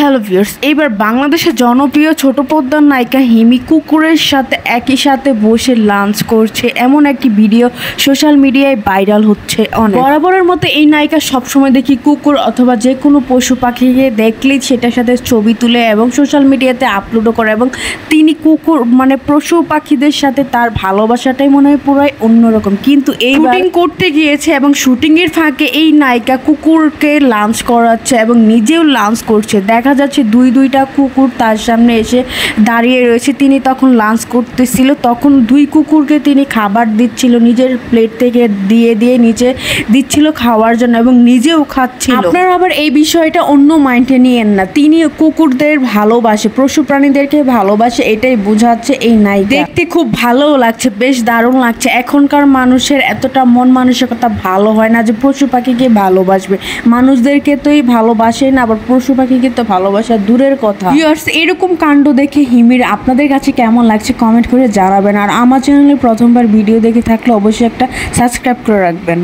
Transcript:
Hello viewers, এইবার বাংলাদেশের জনপ্রিয় ছোট পর্দার নায়িকা হিমি কুকুরের সাথে একই সাথে বসে লাঞ্চ করছে এমন একটি ভিডিও সোশ্যাল মিডিয়ায় ভাইরাল হচ্ছে অনেক। বরাবরের মতো এই নায়িকা সবসময় দেখি কুকুর অথবা যে কোনো পশু পাখিকে দেখলেই সেটার সাথে ছবি তুলে এবং সোশ্যাল মিডিয়াতে আপলোডও করে, এবং তিনি কুকুর পশু পাখিদের সাথে তার ভালোবাসাটাই মনে হয় পুরাই অন্যরকম। কিন্তু এই শুটিং করতে গিয়েছে এবং শুটিংয়ের ফাঁকে এই নায়িকা কুকুরকে লাঞ্চ করাচ্ছে এবং নিজেও লাঞ্চ করছে। দেখা যাচ্ছে দুইটা কুকুর তার সামনে এসে দাঁড়িয়ে রয়েছে। তিনি তখন লাঞ্চ করতেছিল, তখন দুই কুকুরকে তিনি খাবার দিচ্ছিল, নিজের প্লেট থেকে দিয়ে নিচে দিচ্ছিল খাওয়ার জন্য এবং নিজেও খাচ্ছিল। আপনারা আবার এই বিষয়টা অন্য মাইন্ডে নিয়েন না, তিনি কুকুরদের ভালোবাসে, পশু প্রাণীদেরকে ভালোবাসে, এটাই বোঝাচ্ছে এই নায়িকা। দেখতে খুব ভালোও লাগছে, বেশ দারুণ লাগছে। এখনকার মানুষের এতটা মন মানসিকতা ভালো হয় না যে পশু পাখিকে ভালোবাসবে। মানুষদেরকে তোই ভালোবাসে না, আবার পশু পাখিকে তো ভালোবাসা দূরের কথা। ভিউয়ার্স, এরকম কাণ্ড দেখে হিমির আপনাদের কাছে কেমন লাগছে কমেন্ট করে জানাবেন। আর আমার চ্যানেলে প্রথমবার ভিডিও দেখে থাকলে অবশ্যই একটা সাবস্ক্রাইব করে রাখবেন।